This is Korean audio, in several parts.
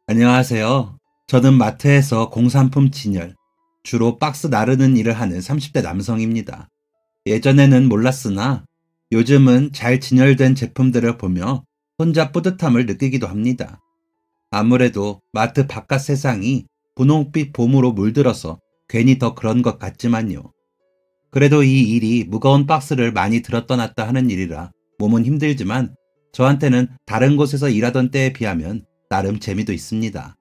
안녕하세요. 저는 마트에서 공산품 진열, 주로 박스 나르는 일을 하는 30대 남성입니다. 예전에는 몰랐으나 요즘은 잘 진열된 제품들을 보며 혼자 뿌듯함을 느끼기도 합니다. 아무래도 마트 바깥 세상이 분홍빛 봄으로 물들어서 괜히 더 그런 것 같지만요. 그래도 이 일이 무거운 박스를 많이 들었다 놨다 하는 일이라 몸은 힘들지만 저한테는 다른 곳에서 일하던 때에 비하면 나름 재미도 있습니다.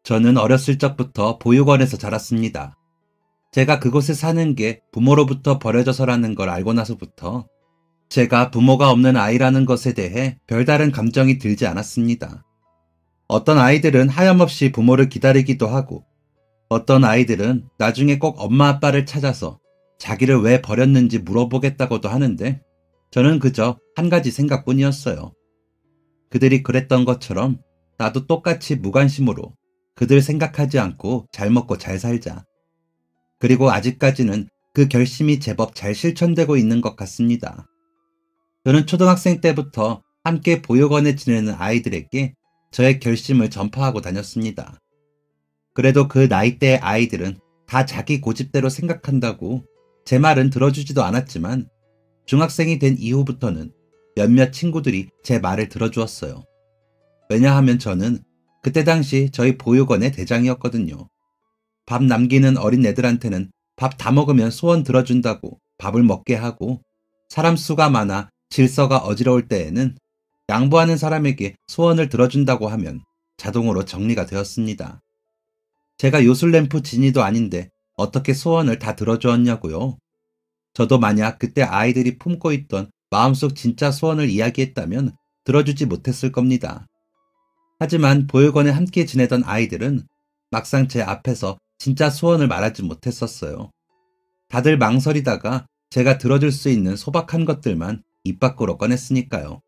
저는 어렸을 적부터 보육원에서 자랐습니다. 제가 그곳에 사는 게 부모로부터 버려져서라는 걸 알고 나서부터 제가 부모가 없는 아이라는 것에 대해 별다른 감정이 들지 않았습니다. 어떤 아이들은 하염없이 부모를 기다리기도 하고 어떤 아이들은 나중에 꼭 엄마 아빠를 찾아서 자기를 왜 버렸는지 물어보겠다고도 하는데 저는 그저 한 가지 생각뿐이었어요. 그들이 그랬던 것처럼 나도 똑같이 무관심으로 그들 생각하지 않고 잘 먹고 잘 살자. 그리고 아직까지는 그 결심이 제법 잘 실천되고 있는 것 같습니다. 저는 초등학생 때부터 함께 보육원에 지내는 아이들에게 저의 결심을 전파하고 다녔습니다. 그래도 그 나이대의 아이들은 다 자기 고집대로 생각한다고 제 말은 들어주지도 않았지만 중학생이 된 이후부터는 몇몇 친구들이 제 말을 들어주었어요. 왜냐하면 저는 그때 당시 저희 보육원의 대장이었거든요. 밥 남기는 어린애들한테는 밥 다 먹으면 소원 들어준다고 밥을 먹게 하고 사람 수가 많아 질서가 어지러울 때에는 양보하는 사람에게 소원을 들어준다고 하면 자동으로 정리가 되었습니다. 제가 요술램프 진이도 아닌데 어떻게 소원을 다 들어주었냐고요. 저도 만약 그때 아이들이 품고 있던 마음속 진짜 소원을 이야기했다면 들어주지 못했을 겁니다. 하지만 보육원에 함께 지내던 아이들은 막상 제 앞에서 진짜 소원을 말하지 못했었어요. 다들 망설이다가 제가 들어줄 수 있는 소박한 것들만 입 밖으로 꺼냈으니까요.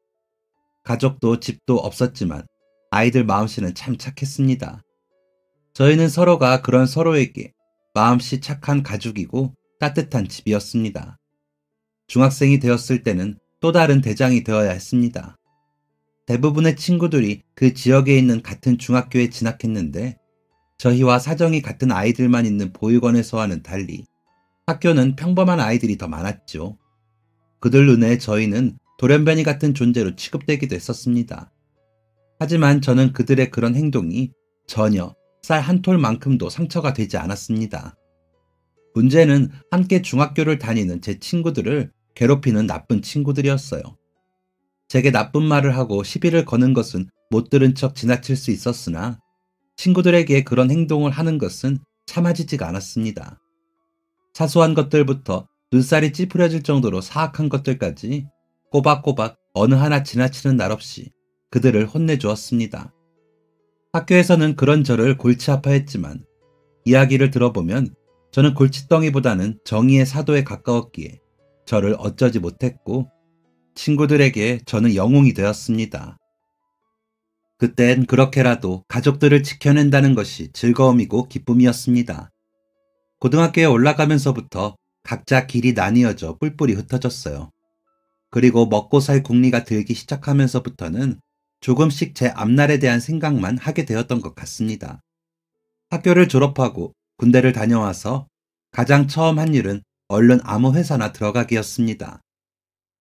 가족도 집도 없었지만 아이들 마음씨는 참 착했습니다. 저희는 서로가 그런 서로에게 마음씨 착한 가족이고 따뜻한 집이었습니다. 중학생이 되었을 때는 또 다른 대장이 되어야 했습니다. 대부분의 친구들이 그 지역에 있는 같은 중학교에 진학했는데 저희와 사정이 같은 아이들만 있는 보육원에서와는 달리 학교는 평범한 아이들이 더 많았죠. 그들 눈에 저희는 돌연변이 같은 존재로 취급되기도 했었습니다. 하지만 저는 그들의 그런 행동이 전혀 쌀 한 톨만큼도 상처가 되지 않았습니다. 문제는 함께 중학교를 다니는 제 친구들을 괴롭히는 나쁜 친구들이었어요. 제게 나쁜 말을 하고 시비를 거는 것은 못 들은 척 지나칠 수 있었으나 친구들에게 그런 행동을 하는 것은 참아지지가 않았습니다. 사소한 것들부터 눈살이 찌푸려질 정도로 사악한 것들까지 꼬박꼬박 어느 하나 지나치는 날 없이 그들을 혼내주었습니다. 학교에서는 그런 저를 골치 아파했지만 이야기를 들어보면 저는 골칫덩이보다는 정의의 사도에 가까웠기에 저를 어쩌지 못했고 친구들에게 저는 영웅이 되었습니다. 그땐 그렇게라도 가족들을 지켜낸다는 것이 즐거움이고 기쁨이었습니다. 고등학교에 올라가면서부터 각자 길이 나뉘어져 뿔뿔이 흩어졌어요. 그리고 먹고 살 궁리가 들기 시작하면서부터는 조금씩 제 앞날에 대한 생각만 하게 되었던 것 같습니다. 학교를 졸업하고 군대를 다녀와서 가장 처음 한 일은 얼른 아무 회사나 들어가기였습니다.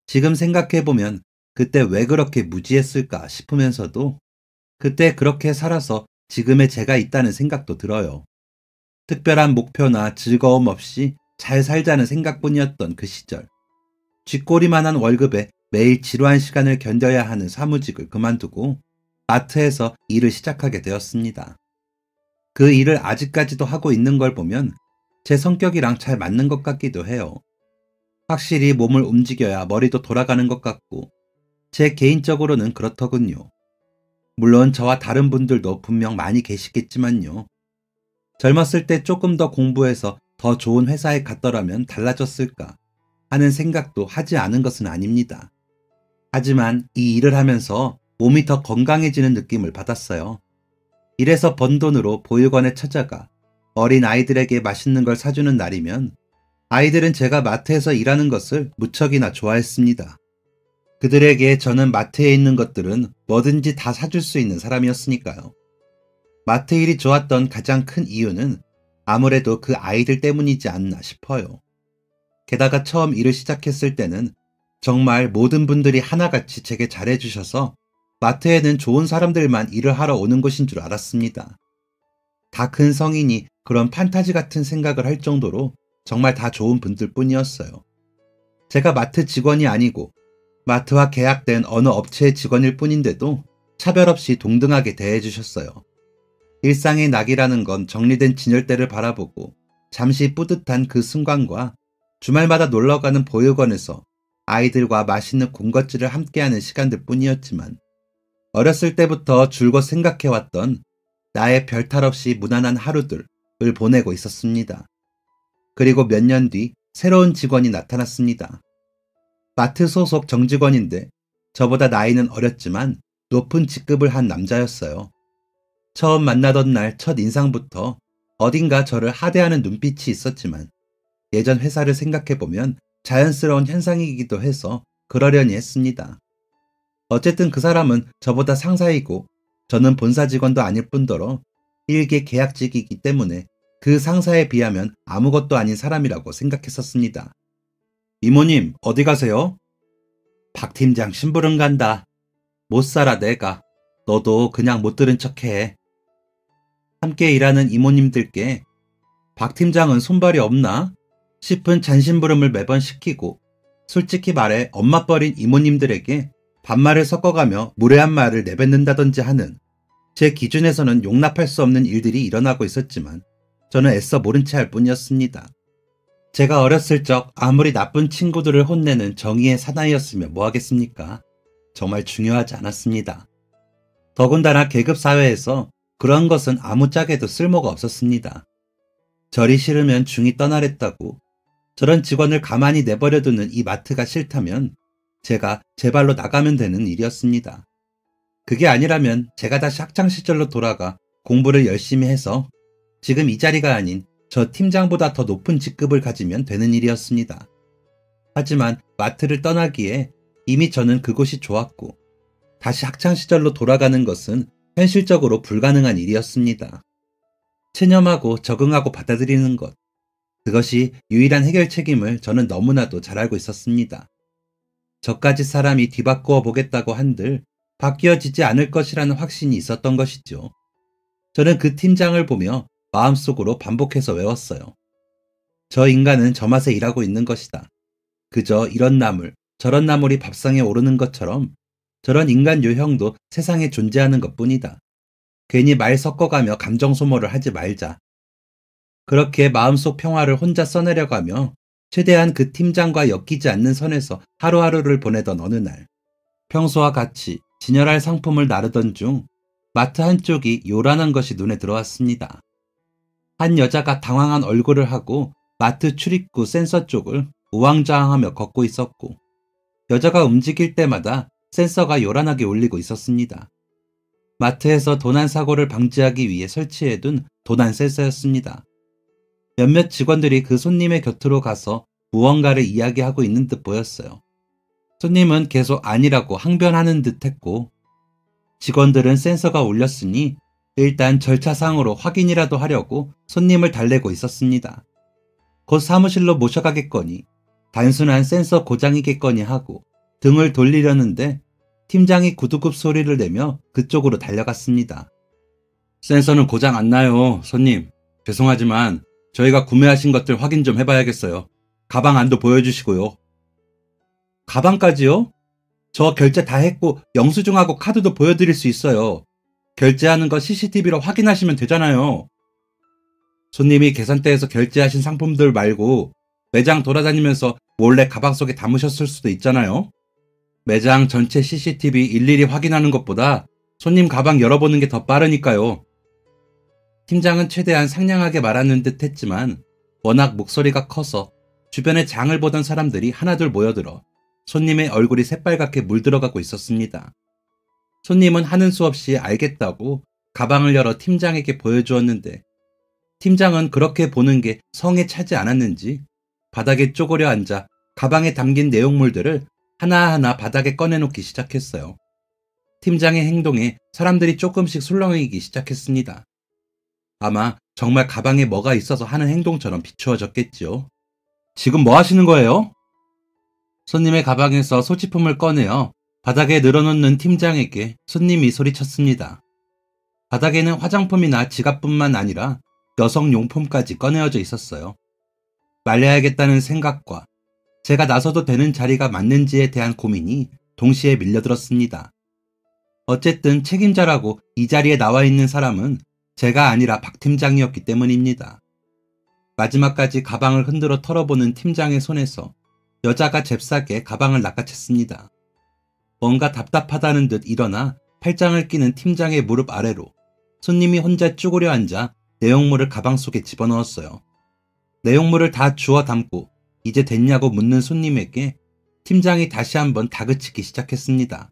지금 생각해보면 그때 왜 그렇게 무지했을까 싶으면서도 그때 그렇게 살아서 지금의 제가 있다는 생각도 들어요. 특별한 목표나 즐거움 없이 잘 살자는 생각뿐이었던 그 시절. 쥐꼬리만한 월급에 매일 지루한 시간을 견뎌야 하는 사무직을 그만두고 마트에서 일을 시작하게 되었습니다. 그 일을 아직까지도 하고 있는 걸 보면 제 성격이랑 잘 맞는 것 같기도 해요. 확실히 몸을 움직여야 머리도 돌아가는 것 같고 제 개인적으로는 그렇더군요. 물론 저와 다른 분들도 분명 많이 계시겠지만요. 젊었을 때 조금 더 공부해서 더 좋은 회사에 갔더라면 달라졌을까 하는 생각도 하지 않은 것은 아닙니다. 하지만 이 일을 하면서 몸이 더 건강해지는 느낌을 받았어요. 일해서 번 돈으로 보육원에 찾아가 어린 아이들에게 맛있는 걸 사주는 날이면 아이들은 제가 마트에서 일하는 것을 무척이나 좋아했습니다. 그들에게 저는 마트에 있는 것들은 뭐든지 다 사줄 수 있는 사람이었으니까요. 마트 일이 좋았던 가장 큰 이유는 아무래도 그 아이들 때문이지 않나 싶어요. 게다가 처음 일을 시작했을 때는 정말 모든 분들이 하나같이 제게 잘해주셔서 마트에는 좋은 사람들만 일을 하러 오는 곳인 줄 알았습니다. 다 큰 성인이 그런 판타지 같은 생각을 할 정도로 정말 다 좋은 분들 뿐이었어요. 제가 마트 직원이 아니고 마트와 계약된 어느 업체의 직원일 뿐인데도 차별 없이 동등하게 대해주셨어요. 일상의 낙이라는 건 정리된 진열대를 바라보고 잠시 뿌듯한 그 순간과 주말마다 놀러가는 보육원에서 아이들과 맛있는 군것질을 함께하는 시간들 뿐이었지만 어렸을 때부터 줄곧 생각해왔던 나의 별탈 없이 무난한 하루들을 보내고 있었습니다. 그리고 몇 년 뒤 새로운 직원이 나타났습니다. 마트 소속 정직원인데 저보다 나이는 어렸지만 높은 직급을 한 남자였어요. 처음 만나던 날 첫 인상부터 어딘가 저를 하대하는 눈빛이 있었지만 예전 회사를 생각해보면 자연스러운 현상이기도 해서 그러려니 했습니다. 어쨌든 그 사람은 저보다 상사이고 저는 본사 직원도 아닐 뿐더러 일개 계약직이기 때문에 그 상사에 비하면 아무것도 아닌 사람이라고 생각했었습니다. 이모님, 어디 가세요? 박 팀장 심부름 간다. 못 살아 내가. 너도 그냥 못 들은 척해. 함께 일하는 이모님들께 박 팀장은 손발이 없나? 싶은 잔심부름을 매번 시키고 솔직히 말해 엄마뻘인 이모님들에게 반말을 섞어가며 무례한 말을 내뱉는다든지 하는 제 기준에서는 용납할 수 없는 일들이 일어나고 있었지만 저는 애써 모른 채 할 뿐이었습니다. 제가 어렸을 적 아무리 나쁜 친구들을 혼내는 정의의 사나이였으면 뭐하겠습니까? 정말 중요하지 않았습니다. 더군다나 계급사회에서 그런 것은 아무짝에도 쓸모가 없었습니다. 절이 싫으면 중이 떠나랬다고 저런 직원을 가만히 내버려두는 이 마트가 싫다면 제가 제 발로 나가면 되는 일이었습니다. 그게 아니라면 제가 다시 학창시절로 돌아가 공부를 열심히 해서 지금 이 자리가 아닌 저 팀장보다 더 높은 직급을 가지면 되는 일이었습니다. 하지만 마트를 떠나기에 이미 저는 그곳이 좋았고 다시 학창시절로 돌아가는 것은 현실적으로 불가능한 일이었습니다. 체념하고 적응하고 받아들이는 것, 그것이 유일한 해결책임을 저는 너무나도 잘 알고 있었습니다. 저까지 사람이 뒤바꾸어 보겠다고 한들 바뀌어지지 않을 것이라는 확신이 있었던 것이죠. 저는 그 팀장을 보며 마음속으로 반복해서 외웠어요. 저 인간은 저 맛에 일하고 있는 것이다. 그저 이런 나물, 저런 나물이 밥상에 오르는 것처럼 저런 인간 유형도 세상에 존재하는 것뿐이다. 괜히 말 섞어가며 감정 소모를 하지 말자. 그렇게 마음속 평화를 혼자 써내려가며 최대한 그 팀장과 엮이지 않는 선에서 하루하루를 보내던 어느 날, 평소와 같이 진열할 상품을 나르던 중 마트 한쪽이 요란한 것이 눈에 들어왔습니다. 한 여자가 당황한 얼굴을 하고 마트 출입구 센서 쪽을 우왕좌왕하며 걷고 있었고 여자가 움직일 때마다 센서가 요란하게 울리고 있었습니다. 마트에서 도난 사고를 방지하기 위해 설치해둔 도난 센서였습니다. 몇몇 직원들이 그 손님의 곁으로 가서 무언가를 이야기하고 있는 듯 보였어요. 손님은 계속 아니라고 항변하는 듯 했고 직원들은 센서가 울렸으니 일단 절차상으로 확인이라도 하려고 손님을 달래고 있었습니다. 곧 사무실로 모셔가겠거니 단순한 센서 고장이겠거니 하고 등을 돌리려는데 팀장이 구두굽 소리를 내며 그쪽으로 달려갔습니다. 센서는 고장 안 나요, 손님. 죄송하지만 저희가 구매하신 것들 확인 좀 해봐야겠어요. 가방 안도 보여주시고요. 가방까지요? 저 결제 다 했고 영수증하고 카드도 보여드릴 수 있어요. 결제하는 거 CCTV로 확인하시면 되잖아요. 손님이 계산대에서 결제하신 상품들 말고 매장 돌아다니면서 몰래 가방 속에 담으셨을 수도 있잖아요. 매장 전체 CCTV 일일이 확인하는 것보다 손님 가방 열어보는 게 더 빠르니까요. 팀장은 최대한 상냥하게 말하는 듯 했지만 워낙 목소리가 커서 주변에 장을 보던 사람들이 하나둘 모여들어 손님의 얼굴이 새빨갛게 물들어가고 있었습니다. 손님은 하는 수 없이 알겠다고 가방을 열어 팀장에게 보여주었는데 팀장은 그렇게 보는 게 성에 차지 않았는지 바닥에 쪼그려 앉아 가방에 담긴 내용물들을 하나하나 바닥에 꺼내놓기 시작했어요. 팀장의 행동에 사람들이 조금씩 술렁이기 시작했습니다. 아마 정말 가방에 뭐가 있어서 하는 행동처럼 비추어졌겠지요. 지금 뭐 하시는 거예요? 손님의 가방에서 소지품을 꺼내어 바닥에 늘어놓는 팀장에게 손님이 소리쳤습니다. 바닥에는 화장품이나 지갑뿐만 아니라 여성 용품까지 꺼내어져 있었어요. 말려야겠다는 생각과 제가 나서도 되는 자리가 맞는지에 대한 고민이 동시에 밀려들었습니다. 어쨌든 책임자라고 이 자리에 나와 있는 사람은 제가 아니라 박 팀장이었기 때문입니다. 마지막까지 가방을 흔들어 털어보는 팀장의 손에서 여자가 잽싸게 가방을 낚아챘습니다. 뭔가 답답하다는 듯 일어나 팔짱을 끼는 팀장의 무릎 아래로 손님이 혼자 쭈그려 앉아 내용물을 가방 속에 집어넣었어요. 내용물을 다 주워 담고 이제 됐냐고 묻는 손님에게 팀장이 다시 한번 다그치기 시작했습니다.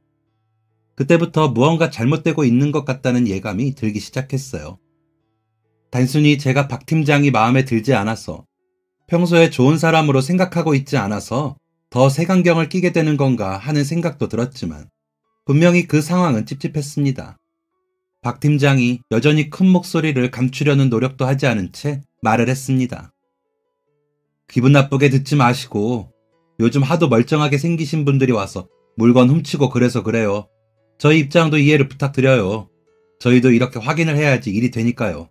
그때부터 무언가 잘못되고 있는 것 같다는 예감이 들기 시작했어요. 단순히 제가 박 팀장이 마음에 들지 않아서, 평소에 좋은 사람으로 생각하고 있지 않아서 더 색안경을 끼게 되는 건가 하는 생각도 들었지만 분명히 그 상황은 찝찝했습니다. 박 팀장이 여전히 큰 목소리를 감추려는 노력도 하지 않은 채 말을 했습니다. 기분 나쁘게 듣지 마시고 요즘 하도 멀쩡하게 생기신 분들이 와서 물건 훔치고 그래서 그래요. 저희 입장도 이해를 부탁드려요. 저희도 이렇게 확인을 해야지 일이 되니까요.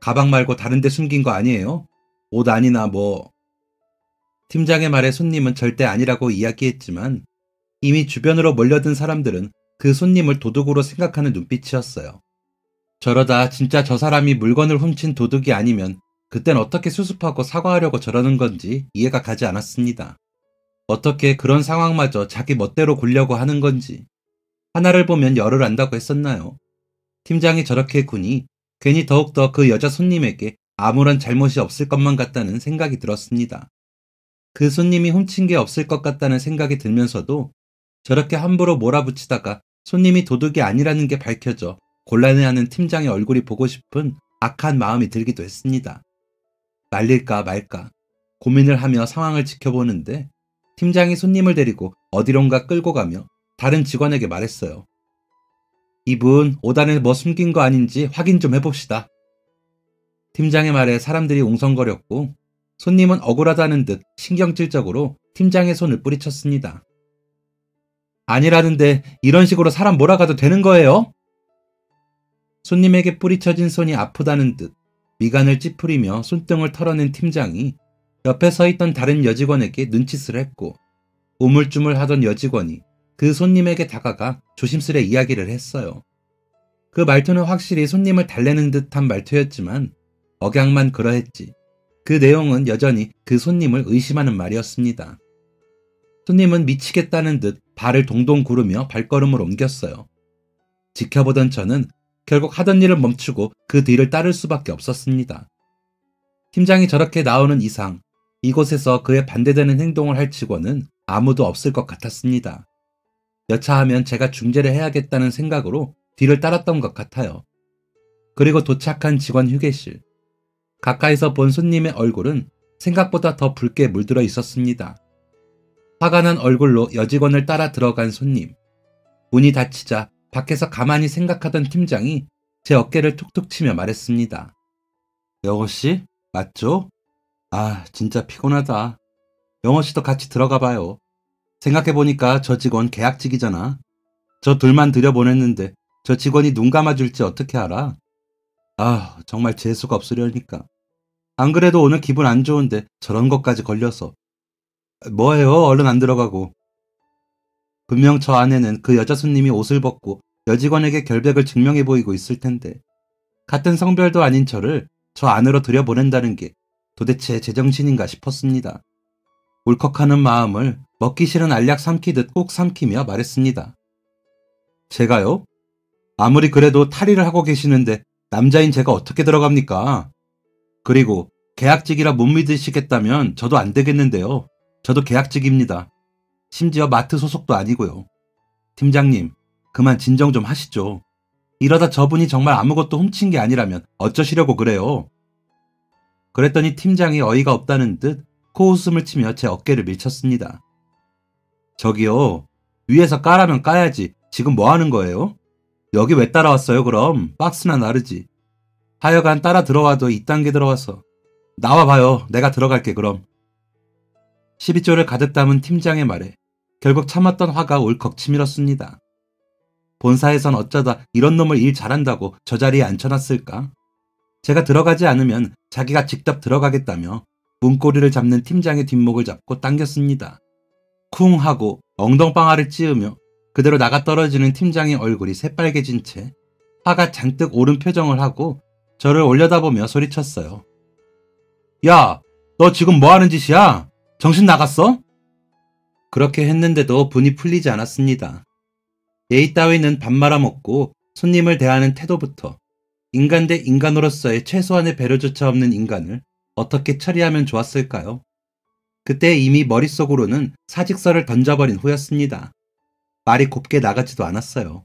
가방 말고 다른 데 숨긴 거 아니에요? 옷 아니나 뭐. 팀장의 말에 손님은 절대 아니라고 이야기했지만 이미 주변으로 몰려든 사람들은 그 손님을 도둑으로 생각하는 눈빛이었어요. 저러다 진짜 저 사람이 물건을 훔친 도둑이 아니면 그땐 어떻게 수습하고 사과하려고 저러는 건지 이해가 가지 않았습니다. 어떻게 그런 상황마저 자기 멋대로 굴려고 하는 건지. 하나를 보면 열을 안다고 했었나요? 팀장이 저렇게 구니 괜히 더욱더 그 여자 손님에게 아무런 잘못이 없을 것만 같다는 생각이 들었습니다. 그 손님이 훔친 게 없을 것 같다는 생각이 들면서도 저렇게 함부로 몰아붙이다가 손님이 도둑이 아니라는 게 밝혀져 곤란해하는 팀장의 얼굴이 보고 싶은 악한 마음이 들기도 했습니다. 말릴까 말까 고민을 하며 상황을 지켜보는데 팀장이 손님을 데리고 어디론가 끌고 가며 다른 직원에게 말했어요. 이분 옷 안에 뭐 숨긴 거 아닌지 확인 좀 해봅시다. 팀장의 말에 사람들이 웅성거렸고 손님은 억울하다는 듯 신경질적으로 팀장의 손을 뿌리쳤습니다. 아니라는데 이런 식으로 사람 몰아가도 되는 거예요? 손님에게 뿌리쳐진 손이 아프다는 듯 미간을 찌푸리며 손등을 털어낸 팀장이 옆에 서 있던 다른 여직원에게 눈짓을 했고 우물쭈물 하던 여직원이 그 손님에게 다가가 조심스레 이야기를 했어요. 그 말투는 확실히 손님을 달래는 듯한 말투였지만 억양만 그러했지 그 내용은 여전히 그 손님을 의심하는 말이었습니다. 손님은 미치겠다는 듯 발을 동동 구르며 발걸음을 옮겼어요. 지켜보던 저는 결국 하던 일을 멈추고 그 뒤를 따를 수밖에 없었습니다. 팀장이 저렇게 나오는 이상 이곳에서 그에 반대되는 행동을 할 직원은 아무도 없을 것 같았습니다. 여차하면 제가 중재를 해야겠다는 생각으로 뒤를 따랐던 것 같아요. 그리고 도착한 직원 휴게실. 가까이서 본 손님의 얼굴은 생각보다 더 붉게 물들어 있었습니다. 화가 난 얼굴로 여직원을 따라 들어간 손님. 문이 닫히자 밖에서 가만히 생각하던 팀장이 제 어깨를 툭툭 치며 말했습니다. 영호씨? 맞죠? 아, 진짜 피곤하다. 영호씨도 같이 들어가 봐요. 생각해보니까 저 직원 계약직이잖아. 저 둘만 들여보냈는데 저 직원이 눈 감아줄지 어떻게 알아? 아, 정말 재수가 없으려니까. 안 그래도 오늘 기분 안 좋은데 저런 것까지 걸려서. 뭐해요? 얼른 안 들어가고. 분명 저 안에는 그 여자 손님이 옷을 벗고 여직원에게 결백을 증명해 보이고 있을 텐데 같은 성별도 아닌 저를 저 안으로 들여보낸다는 게 도대체 제정신인가 싶었습니다. 울컥하는 마음을 먹기 싫은 알약 삼키듯 꾹 삼키며 말했습니다. 제가요? 아무리 그래도 탈의를 하고 계시는데 남자인 제가 어떻게 들어갑니까? 그리고 계약직이라 못 믿으시겠다면 저도 안 되겠는데요. 저도 계약직입니다. 심지어 마트 소속도 아니고요. 팀장님, 그만 진정 좀 하시죠. 이러다 저분이 정말 아무것도 훔친 게 아니라면 어쩌시려고 그래요. 그랬더니 팀장이 어이가 없다는 듯 코웃음을 치며 제 어깨를 밀쳤습니다. 저기요, 위에서 까라면 까야지. 지금 뭐 하는 거예요? 여기 왜 따라왔어요 그럼? 박스나 나르지. 하여간 따라 들어와도 이딴 게 들어와서. 나와봐요. 내가 들어갈게 그럼. 12조를 가득 담은 팀장의 말에 결국 참았던 화가 울컥 치밀었습니다. 본사에선 어쩌다 이런 놈을 일 잘한다고 저 자리에 앉혀놨을까? 제가 들어가지 않으면 자기가 직접 들어가겠다며 문고리를 잡는 팀장의 뒷목을 잡고 당겼습니다. 쿵 하고 엉덩방아를 찌으며 그대로 나가 떨어지는 팀장의 얼굴이 새빨개진 채 화가 잔뜩 오른 표정을 하고 저를 올려다보며 소리쳤어요. 야, 너 지금 뭐 하는 짓이야? 정신 나갔어? 그렇게 했는데도 분이 풀리지 않았습니다. 예의 따위는 밥 말아먹고 손님을 대하는 태도부터 인간 대 인간으로서의 최소한의 배려조차 없는 인간을 어떻게 처리하면 좋았을까요? 그때 이미 머릿속으로는 사직서를 던져버린 후였습니다. 말이 곱게 나가지도 않았어요.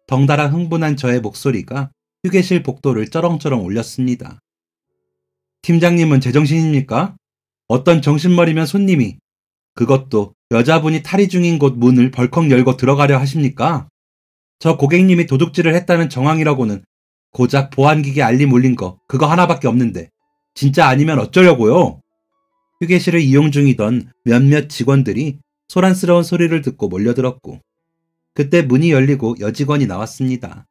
덩달아 흥분한 저의 목소리가 휴게실 복도를 쩌렁쩌렁 울렸습니다. 팀장님은 제정신입니까? 어떤 정신머리면 손님이, 그것도 여자분이 탈의 중인 곳 문을 벌컥 열고 들어가려 하십니까? 저 고객님이 도둑질을 했다는 정황이라고는 고작 보안기계 알림 울린 거 그거 하나밖에 없는데 진짜 아니면 어쩌려고요? 휴게실을 이용 중이던 몇몇 직원들이 소란스러운 소리를 듣고 몰려들었고 그때 문이 열리고 여직원이 나왔습니다.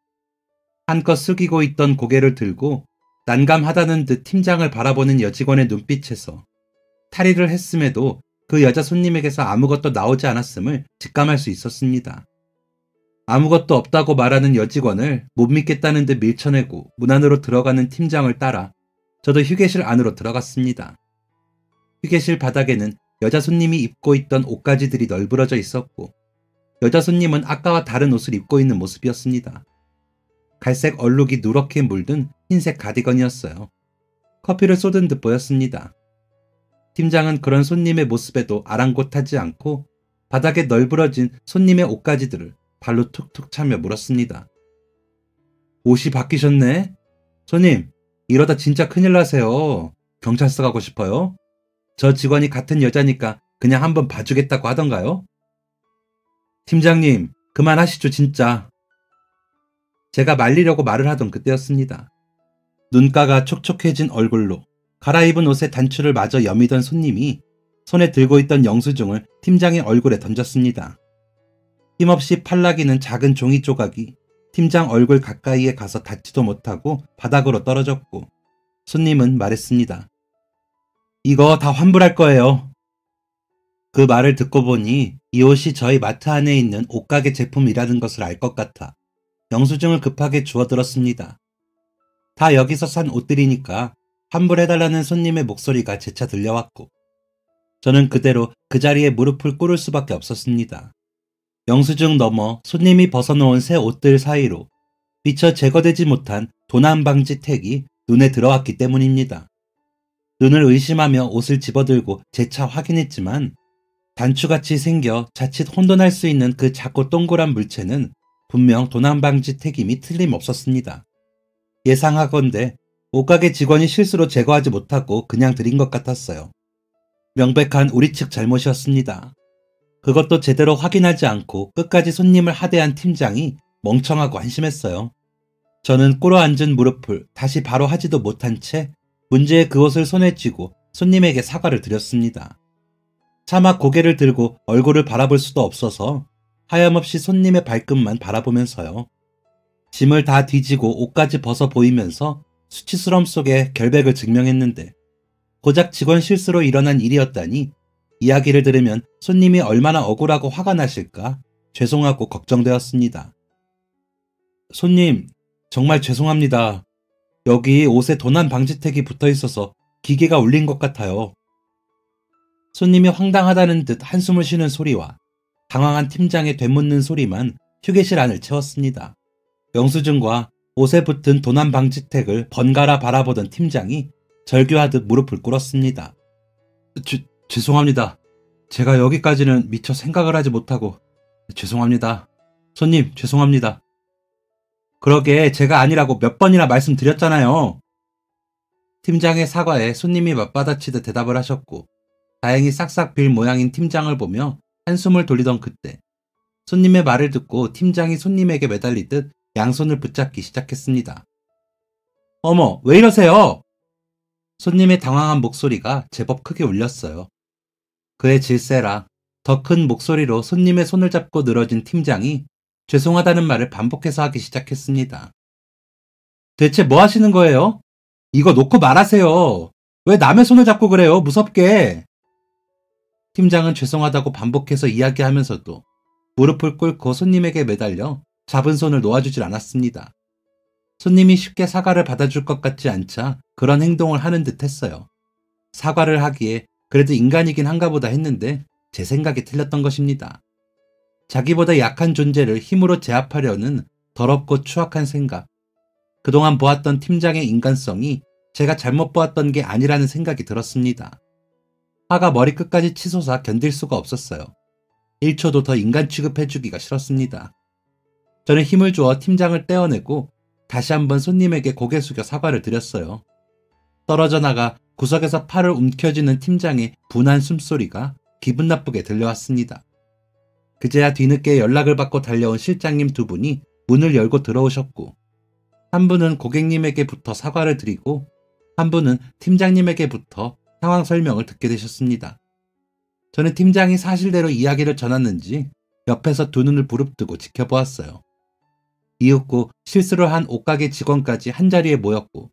한껏 숙이고 있던 고개를 들고 난감하다는 듯 팀장을 바라보는 여직원의 눈빛에서 탈의를 했음에도 그 여자 손님에게서 아무것도 나오지 않았음을 직감할 수 있었습니다. 아무것도 없다고 말하는 여직원을 못 믿겠다는 듯 밀쳐내고 문 안으로 들어가는 팀장을 따라 저도 휴게실 안으로 들어갔습니다. 휴게실 바닥에는 여자 손님이 입고 있던 옷가지들이 널브러져 있었고 여자 손님은 아까와 다른 옷을 입고 있는 모습이었습니다. 갈색 얼룩이 누렇게 물든 흰색 가디건이었어요. 커피를 쏟은 듯 보였습니다. 팀장은 그런 손님의 모습에도 아랑곳하지 않고 바닥에 널브러진 손님의 옷가지들을 발로 툭툭 차며 물었습니다. 옷이 바뀌셨네? 손님, 이러다 진짜 큰일 나세요. 경찰서 가고 싶어요? 저 직원이 같은 여자니까 그냥 한번 봐주겠다고 하던가요? 팀장님, 그만하시죠 진짜. 제가 말리려고 말을 하던 그때였습니다. 눈가가 촉촉해진 얼굴로 갈아입은 옷에 단추를 마저 여미던 손님이 손에 들고 있던 영수증을 팀장의 얼굴에 던졌습니다. 힘없이 팔라기는 작은 종이 조각이 팀장 얼굴 가까이에 가서 닿지도 못하고 바닥으로 떨어졌고 손님은 말했습니다. 이거 다 환불할 거예요. 그 말을 듣고 보니 이 옷이 저희 마트 안에 있는 옷가게 제품이라는 것을 알 것 같아 영수증을 급하게 주워들었습니다. 다 여기서 산 옷들이니까 환불해달라는 손님의 목소리가 재차 들려왔고 저는 그대로 그 자리에 무릎을 꿇을 수밖에 없었습니다. 영수증 너머 손님이 벗어놓은 새 옷들 사이로 미처 제거되지 못한 도난 방지 택이 눈에 들어왔기 때문입니다. 눈을 의심하며 옷을 집어들고 재차 확인했지만 단추같이 생겨 자칫 혼돈할 수 있는 그 작고 동그란 물체는 분명 도난 방지 택임이 틀림없었습니다. 예상하건대 옷가게 직원이 실수로 제거하지 못하고 그냥 들인 것 같았어요. 명백한 우리 측 잘못이었습니다. 그것도 제대로 확인하지 않고 끝까지 손님을 하대한 팀장이 멍청하고 한심했어요. 저는 꿇어앉은 무릎을 다시 바로 하지도 못한 채 문제의 그 옷을 손에 쥐고 손님에게 사과를 드렸습니다. 차마 고개를 들고 얼굴을 바라볼 수도 없어서 하염없이 손님의 발끝만 바라보면서요. 짐을 다 뒤지고 옷까지 벗어 보이면서 수치스러움 속에 결백을 증명했는데 고작 직원 실수로 일어난 일이었다니 이야기를 들으면 손님이 얼마나 억울하고 화가 나실까 죄송하고 걱정되었습니다. 손님, 정말 죄송합니다. 여기 옷에 도난 방지택이 붙어 있어서 기계가 울린 것 같아요. 손님이 황당하다는 듯 한숨을 쉬는 소리와 당황한 팀장의 되묻는 소리만 휴게실 안을 채웠습니다. 영수증과 옷에 붙은 도난 방지택을 번갈아 바라보던 팀장이 절규하듯 무릎을 꿇었습니다. 죄송합니다. 제가 여기까지는 미처 생각을 하지 못하고 죄송합니다. 손님, 죄송합니다. 그러게 제가 아니라고 몇 번이나 말씀드렸잖아요. 팀장의 사과에 손님이 맞받아치듯 대답을 하셨고 다행히 싹싹 빌 모양인 팀장을 보며 한숨을 돌리던 그때 손님의 말을 듣고 팀장이 손님에게 매달리듯 양손을 붙잡기 시작했습니다. 어머, 왜 이러세요? 손님의 당황한 목소리가 제법 크게 울렸어요. 그의 질세라 더 큰 목소리로 손님의 손을 잡고 늘어진 팀장이 죄송하다는 말을 반복해서 하기 시작했습니다. 대체 뭐 하시는 거예요? 이거 놓고 말하세요. 왜 남의 손을 잡고 그래요? 무섭게. 팀장은 죄송하다고 반복해서 이야기하면서도 무릎을 꿇고 손님에게 매달려 잡은 손을 놓아주질 않았습니다. 손님이 쉽게 사과를 받아줄 것 같지 않자 그런 행동을 하는 듯 했어요. 사과를 하기에 그래도 인간이긴 한가 보다 했는데 제 생각이 틀렸던 것입니다. 자기보다 약한 존재를 힘으로 제압하려는 더럽고 추악한 생각. 그동안 보았던 팀장의 인간성이 제가 잘못 보았던 게 아니라는 생각이 들었습니다. 화가 머리끝까지 치솟아 견딜 수가 없었어요. 1초도 더 인간 취급해주기가 싫었습니다. 저는 힘을 주어 팀장을 떼어내고 다시 한번 손님에게 고개 숙여 사과를 드렸어요. 떨어져 나가 구석에서 팔을 움켜쥐는 팀장의 분한 숨소리가 기분 나쁘게 들려왔습니다. 그제야 뒤늦게 연락을 받고 달려온 실장님 두 분이 문을 열고 들어오셨고, 한 분은 고객님에게부터 사과를 드리고 한 분은 팀장님에게부터 상황 설명을 듣게 되셨습니다. 저는 팀장이 사실대로 이야기를 전했는지 옆에서 두 눈을 부릅뜨고 지켜보았어요. 이윽고 실수를 한 옷가게 직원까지 한자리에 모였고,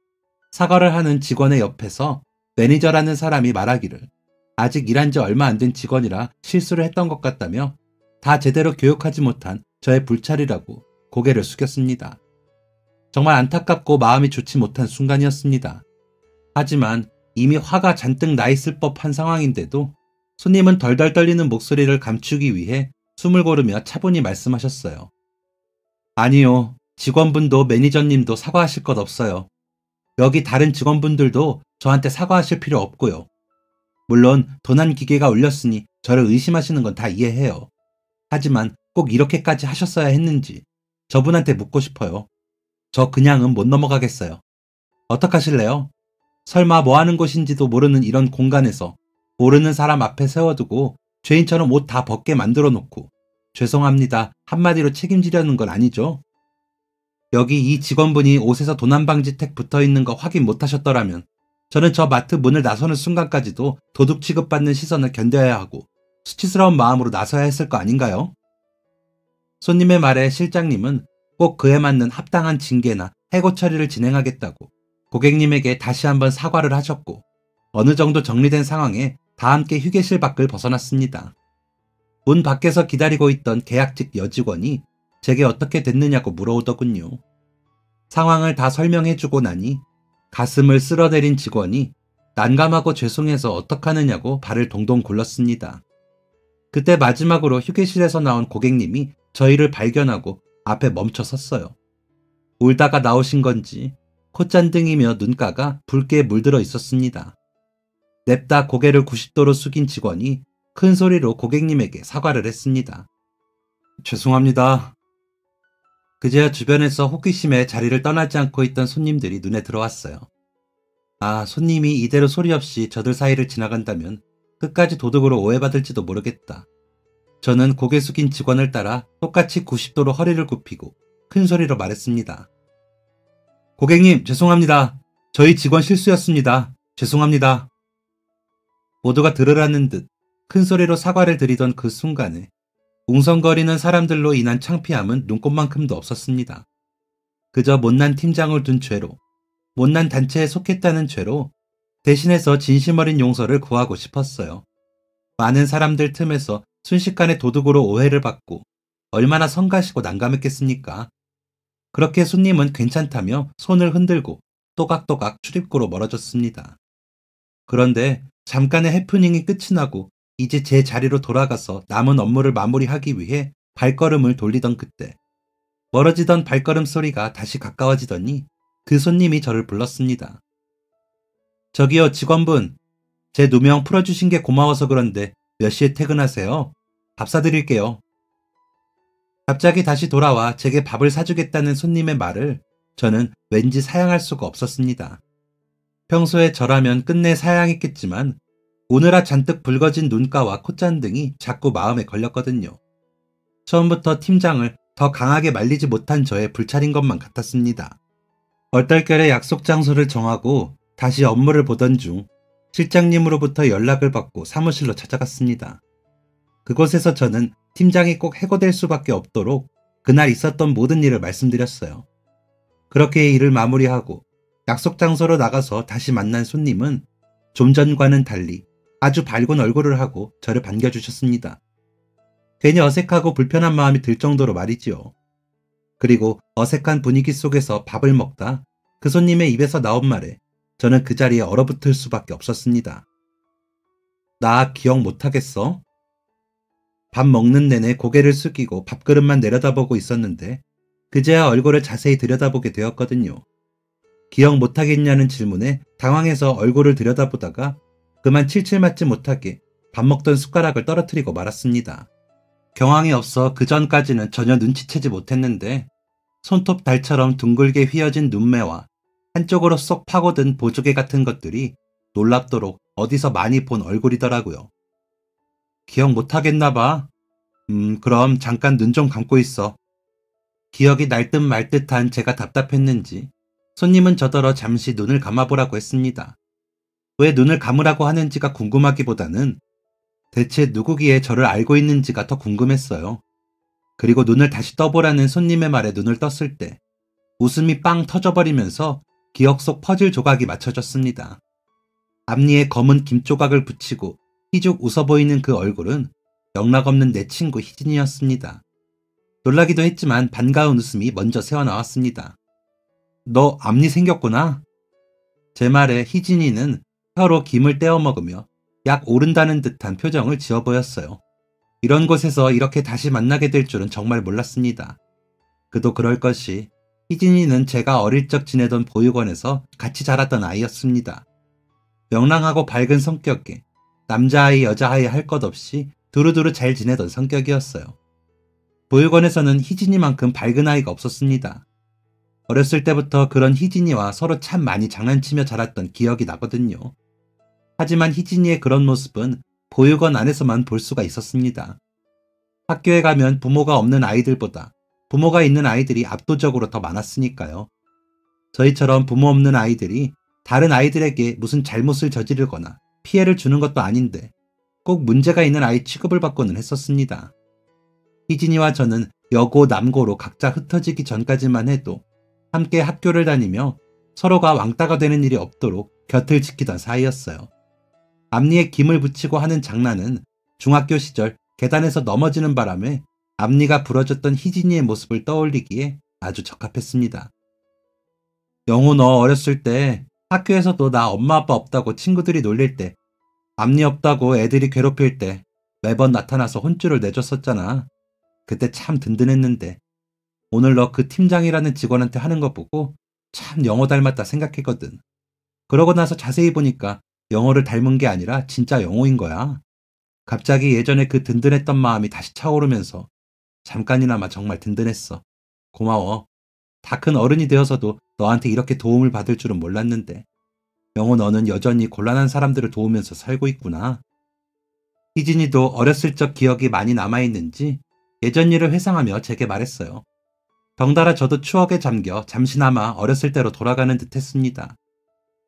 사과를 하는 직원의 옆에서 매니저라는 사람이 말하기를 아직 일한 지 얼마 안 된 직원이라 실수를 했던 것 같다며 다 제대로 교육하지 못한 저의 불찰이라고 고개를 숙였습니다. 정말 안타깝고 마음이 좋지 못한 순간이었습니다. 하지만 이미 화가 잔뜩 나 있을 법한 상황인데도 손님은 덜덜 떨리는 목소리를 감추기 위해 숨을 고르며 차분히 말씀하셨어요. 아니요, 직원분도 매니저님도 사과하실 것 없어요. 여기 다른 직원분들도 저한테 사과하실 필요 없고요. 물론 도난 기계가 울렸으니 저를 의심하시는 건 다 이해해요. 하지만 꼭 이렇게까지 하셨어야 했는지 저분한테 묻고 싶어요. 저 그냥은 못 넘어가겠어요. 어떡하실래요? 설마 뭐 하는 곳인지도 모르는 이런 공간에서 모르는 사람 앞에 세워두고 죄인처럼 옷 다 벗게 만들어 놓고 죄송합니다 한마디로 책임지려는 건 아니죠? 여기 이 직원분이 옷에서 도난방지 택 붙어있는 거 확인 못하셨더라면 저는 저 마트 문을 나서는 순간까지도 도둑 취급받는 시선을 견뎌야 하고 수치스러운 마음으로 나서야 했을 거 아닌가요? 손님의 말에 실장님은 꼭 그에 맞는 합당한 징계나 해고 처리를 진행하겠다고 고객님에게 다시 한번 사과를 하셨고, 어느 정도 정리된 상황에 다 함께 휴게실 밖을 벗어났습니다. 문 밖에서 기다리고 있던 계약직 여직원이 제게 어떻게 됐느냐고 물어오더군요. 상황을 다 설명해주고 나니 가슴을 쓸어내린 직원이 난감하고 죄송해서 어떡하느냐고 발을 동동 굴렀습니다. 그때 마지막으로 휴게실에서 나온 고객님이 저희를 발견하고 앞에 멈춰 섰어요. 울다가 나오신 건지 콧잔등이며 눈가가 붉게 물들어 있었습니다. 냅다 고개를 90도로 숙인 직원이 큰 소리로 고객님에게 사과를 했습니다. 죄송합니다. 그제야 주변에서 호기심에 자리를 떠나지 않고 있던 손님들이 눈에 들어왔어요. 아, 손님이 이대로 소리 없이 저들 사이를 지나간다면 끝까지 도둑으로 오해받을지도 모르겠다. 저는 고개 숙인 직원을 따라 똑같이 90도로 허리를 굽히고 큰 소리로 말했습니다. 고객님, 죄송합니다. 저희 직원 실수였습니다. 죄송합니다. 모두가 들으라는 듯 큰 소리로 사과를 드리던 그 순간에 웅성거리는 사람들로 인한 창피함은 눈꼽만큼도 없었습니다. 그저 못난 팀장을 둔 죄로, 못난 단체에 속했다는 죄로 대신해서 진심 어린 용서를 구하고 싶었어요. 많은 사람들 틈에서 순식간에 도둑으로 오해를 받고 얼마나 성가시고 난감했겠습니까? 그렇게 손님은 괜찮다며 손을 흔들고 또각또각 출입구로 멀어졌습니다. 그런데 잠깐의 해프닝이 끝이 나고 이제 제 자리로 돌아가서 남은 업무를 마무리하기 위해 발걸음을 돌리던 그때 멀어지던 발걸음 소리가 다시 가까워지더니 그 손님이 저를 불렀습니다. 저기요, 직원분. 제 누명 풀어주신 게 고마워서 그런데 몇 시에 퇴근하세요? 밥 사드릴게요. 갑자기 다시 돌아와 제게 밥을 사주겠다는 손님의 말을 저는 왠지 사양할 수가 없었습니다. 평소에 저라면 끝내 사양했겠지만 오늘아 잔뜩 붉어진 눈가와 콧잔등이 자꾸 마음에 걸렸거든요. 처음부터 팀장을 더 강하게 말리지 못한 저의 불찰인 것만 같았습니다. 얼떨결에 약속 장소를 정하고 다시 업무를 보던 중 실장님으로부터 연락을 받고 사무실로 찾아갔습니다. 그곳에서 저는 팀장이 꼭 해고될 수밖에 없도록 그날 있었던 모든 일을 말씀드렸어요. 그렇게 일을 마무리하고 약속 장소로 나가서 다시 만난 손님은 좀 전과는 달리 아주 밝은 얼굴을 하고 저를 반겨주셨습니다. 괜히 어색하고 불편한 마음이 들 정도로 말이지요. 그리고 어색한 분위기 속에서 밥을 먹다 그 손님의 입에서 나온 말에 저는 그 자리에 얼어붙을 수밖에 없었습니다. 나 기억 못하겠어? 밥 먹는 내내 고개를 숙이고 밥그릇만 내려다보고 있었는데 그제야 얼굴을 자세히 들여다보게 되었거든요. 기억 못하겠냐는 질문에 당황해서 얼굴을 들여다보다가 그만 칠칠 맞지 못하게 밥 먹던 숟가락을 떨어뜨리고 말았습니다. 경황이 없어 그전까지는 전혀 눈치채지 못했는데 손톱 달처럼 둥글게 휘어진 눈매와 한쪽으로 쏙 파고든 보조개 같은 것들이 놀랍도록 어디서 많이 본 얼굴이더라고요. 기억 못하겠나 봐. 그럼 잠깐 눈 좀 감고 있어. 기억이 날 듯 말 듯한 제가 답답했는지 손님은 저더러 잠시 눈을 감아보라고 했습니다. 왜 눈을 감으라고 하는지가 궁금하기보다는 대체 누구기에 저를 알고 있는지가 더 궁금했어요. 그리고 눈을 다시 떠보라는 손님의 말에 눈을 떴을 때 웃음이 빵 터져버리면서 기억 속 퍼즐 조각이 맞춰졌습니다. 앞니에 검은 김조각을 붙이고 희죽 웃어 보이는 그 얼굴은 영락없는 내 친구 희진이었습니다. 놀라기도 했지만 반가운 웃음이 먼저 새어나왔습니다. 너 앞니 생겼구나? 제 말에 희진이는 혀로 김을 떼어 먹으며 약 오른다는 듯한 표정을 지어 보였어요. 이런 곳에서 이렇게 다시 만나게 될 줄은 정말 몰랐습니다. 그도 그럴 것이 희진이는 제가 어릴 적 지내던 보육원에서 같이 자랐던 아이였습니다. 명랑하고 밝은 성격에 남자아이 여자아이 할 것 없이 두루두루 잘 지내던 성격이었어요. 보육원에서는 희진이만큼 밝은 아이가 없었습니다. 어렸을 때부터 그런 희진이와 서로 참 많이 장난치며 자랐던 기억이 나거든요. 하지만 희진이의 그런 모습은 보육원 안에서만 볼 수가 있었습니다. 학교에 가면 부모가 없는 아이들보다 부모가 있는 아이들이 압도적으로 더 많았으니까요. 저희처럼 부모 없는 아이들이 다른 아이들에게 무슨 잘못을 저지르거나 피해를 주는 것도 아닌데 꼭 문제가 있는 아이 취급을 받고는 했었습니다. 희진이와 저는 여고, 남고로 각자 흩어지기 전까지만 해도 함께 학교를 다니며 서로가 왕따가 되는 일이 없도록 곁을 지키던 사이였어요. 앞니에 김을 붙이고 하는 장난은 중학교 시절 계단에서 넘어지는 바람에 앞니가 부러졌던 희진이의 모습을 떠올리기에 아주 적합했습니다. 영호, 너 어렸을 때 학교에서도 나 엄마 아빠 없다고 친구들이 놀릴 때 앞니 없다고 애들이 괴롭힐 때 매번 나타나서 혼쭐을 내줬었잖아. 그때 참 든든했는데 오늘 너 그 팀장이라는 직원한테 하는 거 보고 참 영호 닮았다 생각했거든. 그러고 나서 자세히 보니까 영호를 닮은 게 아니라 진짜 영호인 거야. 갑자기 예전에 그 든든했던 마음이 다시 차오르면서 잠깐이나마 정말 든든했어. 고마워. 다 큰 어른이 되어서도 너한테 이렇게 도움을 받을 줄은 몰랐는데 영호, 너는 여전히 곤란한 사람들을 도우면서 살고 있구나. 희진이도 어렸을 적 기억이 많이 남아있는지 예전 일을 회상하며 제게 말했어요. 덩달아 저도 추억에 잠겨 잠시나마 어렸을 때로 돌아가는 듯 했습니다.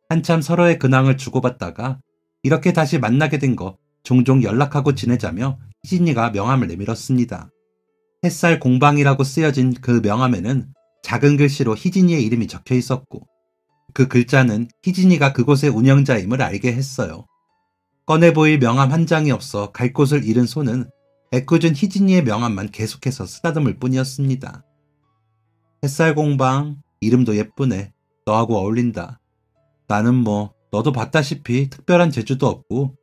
한참 서로의 근황을 주고받다가 이렇게 다시 만나게 된 거 종종 연락하고 지내자며 희진이가 명함을 내밀었습니다. 햇살 공방이라고 쓰여진 그 명함에는 작은 글씨로 희진이의 이름이 적혀 있었고 그 글자는 희진이가 그곳의 운영자임을 알게 했어요. 꺼내 보일 명함 한 장이 없어 갈 곳을 잃은 손은 애꿎은 희진이의 명함만 계속해서 쓰다듬을 뿐이었습니다. 햇살 공방, 이름도 예쁘네. 너하고 어울린다. 나는 뭐 너도 봤다시피 특별한 재주도 없고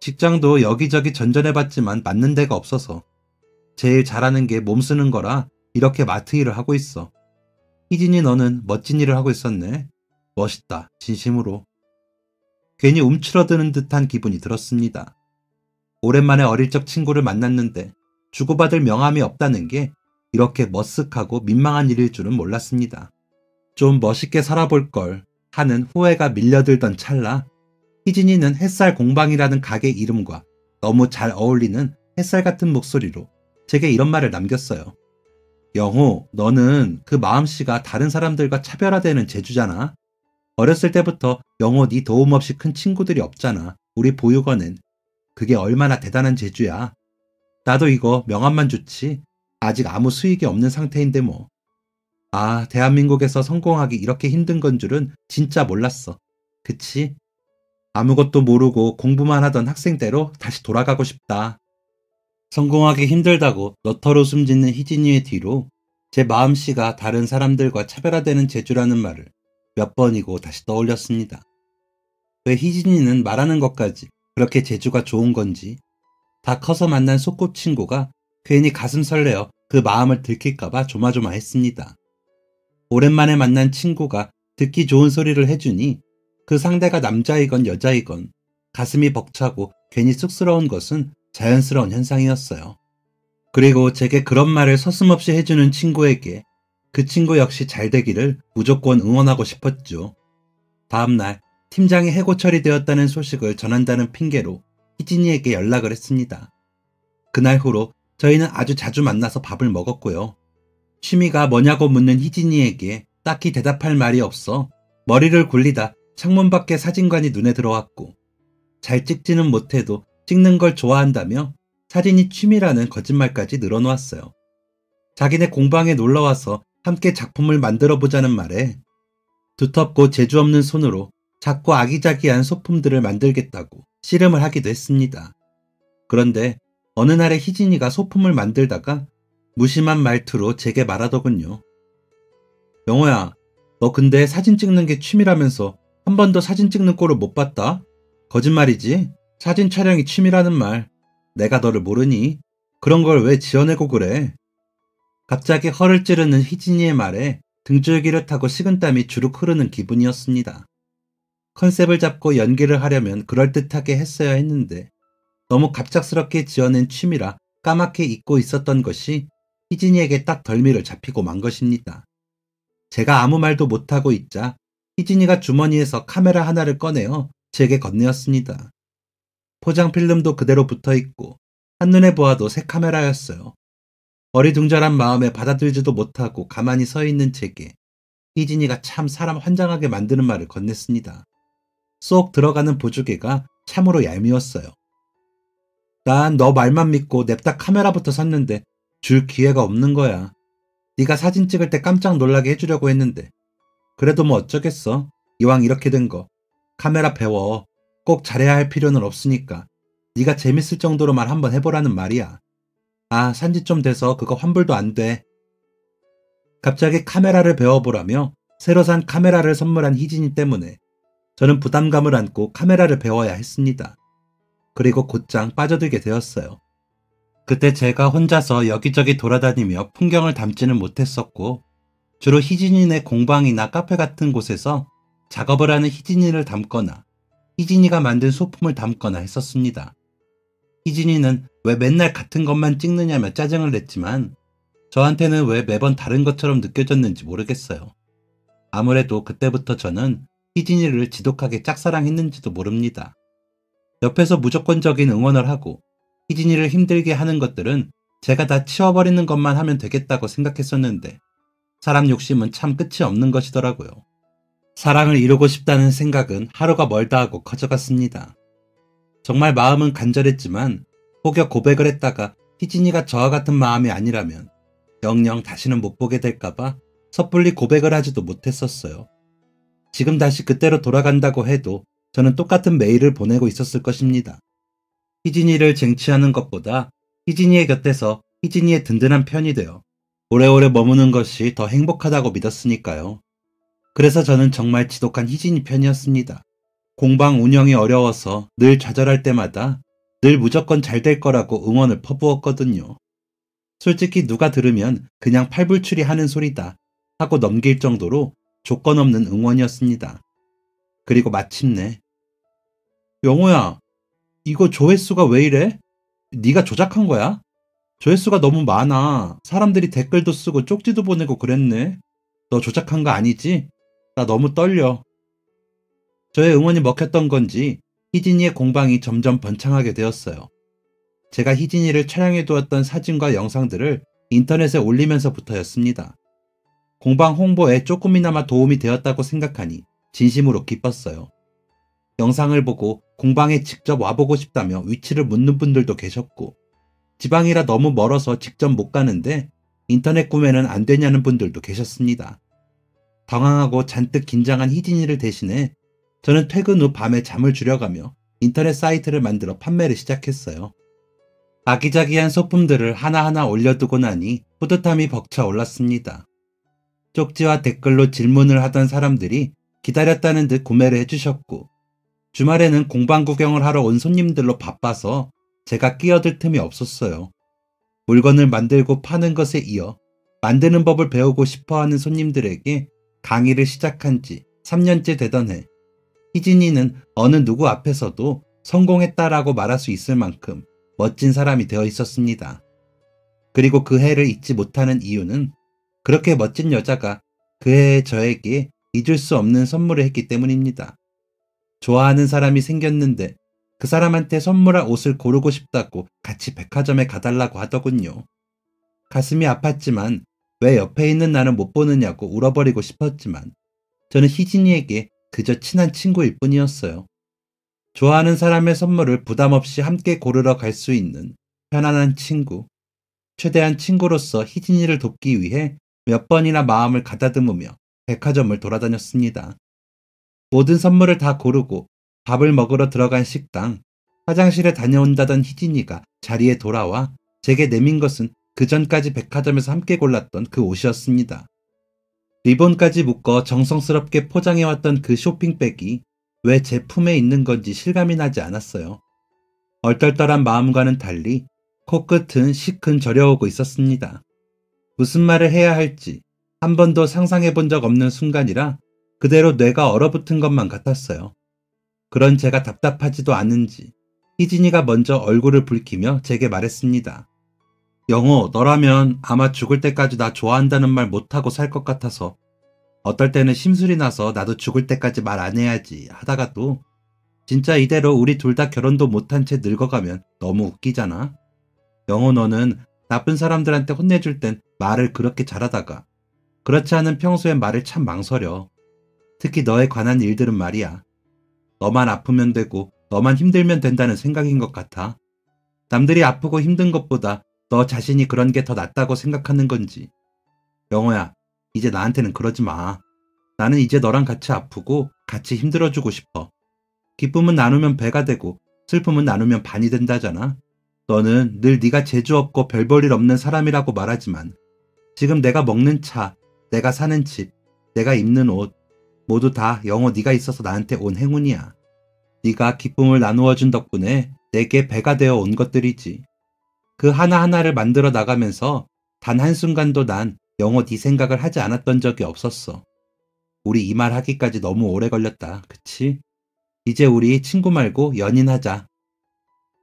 직장도 여기저기 전전해봤지만 맞는 데가 없어서 제일 잘하는 게 몸 쓰는 거라 이렇게 마트 일을 하고 있어. 희진이, 너는 멋진 일을 하고 있었네. 멋있다. 진심으로. 괜히 움츠러드는 듯한 기분이 들었습니다. 오랜만에 어릴 적 친구를 만났는데 주고받을 명함이 없다는 게 이렇게 머쓱하고 민망한 일일 줄은 몰랐습니다. 좀 멋있게 살아볼 걸 하는 후회가 밀려들던 찰나 희진이는 햇살 공방이라는 가게 이름과 너무 잘 어울리는 햇살 같은 목소리로 제게 이런 말을 남겼어요. 영호, 너는 그 마음씨가 다른 사람들과 차별화되는 재주잖아. 어렸을 때부터 영호 네 도움 없이 큰 친구들이 없잖아. 우리 보육원엔. 그게 얼마나 대단한 재주야. 나도 이거 명함만 좋지. 아직 아무 수익이 없는 상태인데 뭐. 아, 대한민국에서 성공하기 이렇게 힘든 건 줄은 진짜 몰랐어. 그치? 아무것도 모르고 공부만 하던 학생 때로 다시 돌아가고 싶다. 성공하기 힘들다고 너터로 숨짓는 희진이의 뒤로 제 마음씨가 다른 사람들과 차별화되는 재주라는 말을 몇 번이고 다시 떠올렸습니다. 왜 희진이는 말하는 것까지 그렇게 재주가 좋은 건지, 다 커서 만난 소꿉친구가 괜히 가슴 설레어 그 마음을 들킬까봐 조마조마했습니다. 오랜만에 만난 친구가 듣기 좋은 소리를 해주니 그 상대가 남자이건 여자이건 가슴이 벅차고 괜히 쑥스러운 것은 자연스러운 현상이었어요. 그리고 제게 그런 말을 서슴없이 해주는 친구에게 그 친구 역시 잘 되기를 무조건 응원하고 싶었죠. 다음날 팀장이 해고 처리되었다는 소식을 전한다는 핑계로 희진이에게 연락을 했습니다. 그날 후로 저희는 아주 자주 만나서 밥을 먹었고요. 취미가 뭐냐고 묻는 희진이에게 딱히 대답할 말이 없어 머리를 굴리다 창문 밖에 사진관이 눈에 들어왔고, 잘 찍지는 못해도 찍는 걸 좋아한다며 사진이 취미라는 거짓말까지 늘어놓았어요. 자기네 공방에 놀러와서 함께 작품을 만들어 보자는 말에 두텁고 재주 없는 손으로 작고 아기자기한 소품들을 만들겠다고 씨름을 하기도 했습니다. 그런데 어느 날에 희진이가 소품을 만들다가 무심한 말투로 제게 말하더군요. 영호야, 너 근데 사진 찍는 게 취미라면서 한 번도 사진 찍는 꼴을 못 봤다? 거짓말이지? 사진 촬영이 취미라는 말. 내가 너를 모르니? 그런 걸 왜 지어내고 그래? 갑자기 허를 찌르는 희진이의 말에 등줄기를 타고 식은땀이 주룩 흐르는 기분이었습니다. 컨셉을 잡고 연기를 하려면 그럴듯하게 했어야 했는데 너무 갑작스럽게 지어낸 취미라 까맣게 잊고 있었던 것이 희진이에게 딱 덜미를 잡히고 만 것입니다. 제가 아무 말도 못하고 있자 희진이가 주머니에서 카메라 하나를 꺼내어 제게 건네었습니다. 포장 필름도 그대로 붙어있고 한눈에 보아도 새 카메라였어요. 어리둥절한 마음에 받아들지도 못하고 가만히 서 있는 제게 희진이가 참 사람 환장하게 만드는 말을 건넸습니다. 쏙 들어가는 보조개가 참으로 얄미웠어요. 난 너 말만 믿고 냅다 카메라부터 샀는데 줄 기회가 없는 거야. 네가 사진 찍을 때 깜짝 놀라게 해주려고 했는데 그래도 뭐 어쩌겠어. 이왕 이렇게 된 거 카메라 배워. 꼭 잘해야 할 필요는 없으니까 네가 재밌을 정도로만 한번 해보라는 말이야. 아, 산지 좀 돼서 그거 환불도 안 돼. 갑자기 카메라를 배워보라며 새로 산 카메라를 선물한 희진이 때문에 저는 부담감을 안고 카메라를 배워야 했습니다. 그리고 곧장 빠져들게 되었어요. 그때 제가 혼자서 여기저기 돌아다니며 풍경을 담지는 못했었고 주로 희진이네 공방이나 카페 같은 곳에서 작업을 하는 희진이를 담거나 희진이가 만든 소품을 담거나 했었습니다. 희진이는 왜 맨날 같은 것만 찍느냐며 짜증을 냈지만 저한테는 왜 매번 다른 것처럼 느껴졌는지 모르겠어요. 아무래도 그때부터 저는 희진이를 지독하게 짝사랑했는지도 모릅니다. 옆에서 무조건적인 응원을 하고 희진이를 힘들게 하는 것들은 제가 다 치워버리는 것만 하면 되겠다고 생각했었는데 사람 욕심은 참 끝이 없는 것이더라고요. 사랑을 이루고 싶다는 생각은 하루가 멀다 하고 커져갔습니다. 정말 마음은 간절했지만 혹여 고백을 했다가 희진이가 저와 같은 마음이 아니라면 영영 다시는 못 보게 될까봐 섣불리 고백을 하지도 못했었어요. 지금 다시 그때로 돌아간다고 해도 저는 똑같은 메일을 보내고 있었을 것입니다. 희진이를 쟁취하는 것보다 희진이의 곁에서 희진이의 든든한 편이 되어 오래오래 머무는 것이 더 행복하다고 믿었으니까요. 그래서 저는 정말 지독한 희진이 편이었습니다. 공방 운영이 어려워서 늘 좌절할 때마다 늘 무조건 잘 될 거라고 응원을 퍼부었거든요. 솔직히 누가 들으면 그냥 팔불출이하는 소리다 하고 넘길 정도로 조건 없는 응원이었습니다. 그리고 마침내 영호야, 이거 조회수가 왜 이래? 네가 조작한 거야? 조회수가 너무 많아. 사람들이 댓글도 쓰고 쪽지도 보내고 그랬네. 너 조작한 거 아니지? 나 너무 떨려. 저의 응원이 먹혔던 건지 희진이의 공방이 점점 번창하게 되었어요. 제가 희진이를 촬영해 두었던 사진과 영상들을 인터넷에 올리면서부터였습니다. 공방 홍보에 조금이나마 도움이 되었다고 생각하니 진심으로 기뻤어요. 영상을 보고 공방에 직접 와보고 싶다며 위치를 묻는 분들도 계셨고, 지방이라 너무 멀어서 직접 못 가는데 인터넷 구매는 안 되냐는 분들도 계셨습니다. 당황하고 잔뜩 긴장한 희진이를 대신해 저는 퇴근 후 밤에 잠을 줄여가며 인터넷 사이트를 만들어 판매를 시작했어요. 아기자기한 소품들을 하나하나 올려두고 나니 뿌듯함이 벅차 올랐습니다. 쪽지와 댓글로 질문을 하던 사람들이 기다렸다는 듯 구매를 해주셨고, 주말에는 공방 구경을 하러 온 손님들로 바빠서 제가 끼어들 틈이 없었어요. 물건을 만들고 파는 것에 이어 만드는 법을 배우고 싶어하는 손님들에게 강의를 시작한 지 3년째 되던 해, 희진이는 어느 누구 앞에서도 성공했다라고 말할 수 있을 만큼 멋진 사람이 되어 있었습니다. 그리고 그 해를 잊지 못하는 이유는 그렇게 멋진 여자가 그 해에 저에게 잊을 수 없는 선물을 했기 때문입니다. 좋아하는 사람이 생겼는데 그 사람한테 선물할 옷을 고르고 싶다고 같이 백화점에 가달라고 하더군요. 가슴이 아팠지만 왜 옆에 있는 나는 못 보느냐고 울어버리고 싶었지만 저는 희진이에게 그저 친한 친구일 뿐이었어요. 좋아하는 사람의 선물을 부담 없이 함께 고르러 갈 수 있는 편안한 친구. 최대한 친구로서 희진이를 돕기 위해 몇 번이나 마음을 가다듬으며 백화점을 돌아다녔습니다. 모든 선물을 다 고르고 밥을 먹으러 들어간 식당, 화장실에 다녀온다던 희진이가 자리에 돌아와 제게 내민 것은 그 전까지 백화점에서 함께 골랐던 그 옷이었습니다. 리본까지 묶어 정성스럽게 포장해왔던 그 쇼핑백이 왜 제 품에 있는 건지 실감이 나지 않았어요. 얼떨떨한 마음과는 달리 코끝은 시큰 저려오고 있었습니다. 무슨 말을 해야 할지 한 번도 상상해 본 적 없는 순간이라 그대로 뇌가 얼어붙은 것만 같았어요. 그런 제가 답답하지도 않은지 희진이가 먼저 얼굴을 붉히며 제게 말했습니다. 영호, 너라면 아마 죽을 때까지 나 좋아한다는 말 못하고 살 것 같아서 어떨 때는 심술이 나서 나도 죽을 때까지 말 안 해야지 하다가도 진짜 이대로 우리 둘 다 결혼도 못한 채 늙어가면 너무 웃기잖아. 영호, 너는 나쁜 사람들한테 혼내줄 땐 말을 그렇게 잘하다가 그렇지 않은 평소엔 말을 참 망설여. 특히 너에 관한 일들은 말이야. 너만 아프면 되고 너만 힘들면 된다는 생각인 것 같아. 남들이 아프고 힘든 것보다 너 자신이 그런 게 더 낫다고 생각하는 건지. 영호야, 이제 나한테는 그러지 마. 나는 이제 너랑 같이 아프고 같이 힘들어주고 싶어. 기쁨은 나누면 배가 되고 슬픔은 나누면 반이 된다잖아. 너는 늘 네가 재주 없고 별 볼 일 없는 사람이라고 말하지만 지금 내가 먹는 차, 내가 사는 집, 내가 입는 옷 모두 다 영호 네가 있어서 나한테 온 행운이야. 네가 기쁨을 나누어 준 덕분에 내게 배가 되어 온 것들이지. 그 하나하나를 만들어 나가면서 단 한순간도 난 영호 네 생각을 하지 않았던 적이 없었어. 우리 이 말 하기까지 너무 오래 걸렸다. 그치? 이제 우리 친구 말고 연인하자.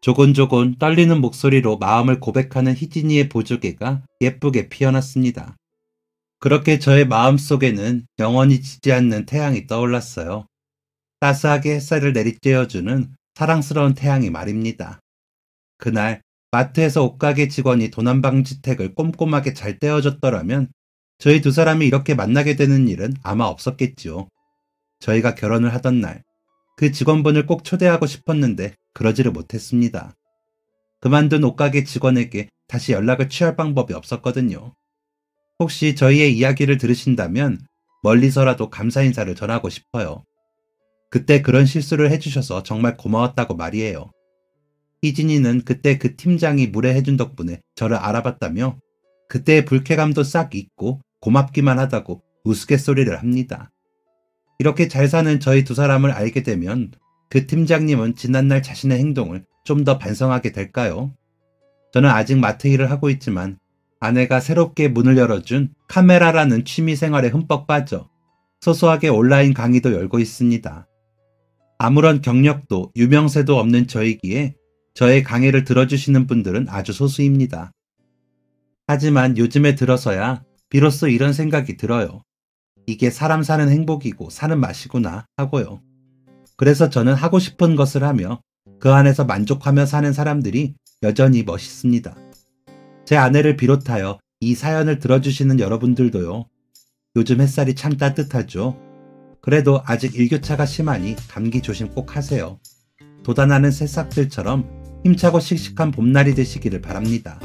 조곤조곤 떨리는 목소리로 마음을 고백하는 희진이의 보조개가 예쁘게 피어났습니다. 그렇게 저의 마음속에는 영원히 지지 않는 태양이 떠올랐어요. 따스하게 햇살을 내리쬐어주는 사랑스러운 태양이 말입니다. 그날 마트에서 옷가게 직원이 도난방지택을 꼼꼼하게 잘 떼어줬더라면 저희 두 사람이 이렇게 만나게 되는 일은 아마 없었겠지요. 저희가 결혼을 하던 날, 그 직원분을 꼭 초대하고 싶었는데 그러지를 못했습니다. 그만둔 옷가게 직원에게 다시 연락을 취할 방법이 없었거든요. 혹시 저희의 이야기를 들으신다면 멀리서라도 감사 인사를 전하고 싶어요. 그때 그런 실수를 해주셔서 정말 고마웠다고 말이에요. 희진이는 그때 그 팀장이 무례해준 덕분에 저를 알아봤다며 그때의 불쾌감도 싹 잊고 고맙기만 하다고 우스갯소리를 합니다. 이렇게 잘 사는 저희 두 사람을 알게 되면 그 팀장님은 지난날 자신의 행동을 좀 더 반성하게 될까요? 저는 아직 마트 일을 하고 있지만 아내가 새롭게 문을 열어준 카메라라는 취미 생활에 흠뻑 빠져 소소하게 온라인 강의도 열고 있습니다. 아무런 경력도 유명세도 없는 저이기에 저의 강의를 들어주시는 분들은 아주 소수입니다. 하지만 요즘에 들어서야 비로소 이런 생각이 들어요. 이게 사람 사는 행복이고 사는 맛이구나 하고요. 그래서 저는 하고 싶은 것을 하며 그 안에서 만족하며 사는 사람들이 여전히 멋있습니다. 제 아내를 비롯하여 이 사연을 들어주시는 여러분들도요. 요즘 햇살이 참 따뜻하죠. 그래도 아직 일교차가 심하니 감기 조심 꼭 하세요. 돋아나는 새싹들처럼 힘차고 씩씩한 봄날이 되시기를 바랍니다.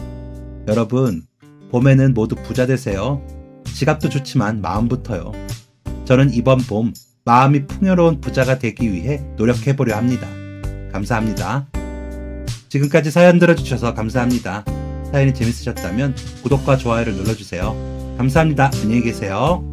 여러분, 봄에는 모두 부자 되세요. 지갑도 좋지만 마음부터요. 저는 이번 봄 마음이 풍요로운 부자가 되기 위해 노력해보려 합니다. 감사합니다. 지금까지 사연 들어주셔서 감사합니다. 사연이 재밌으셨다면 구독과 좋아요를 눌러주세요. 감사합니다. 안녕히 계세요.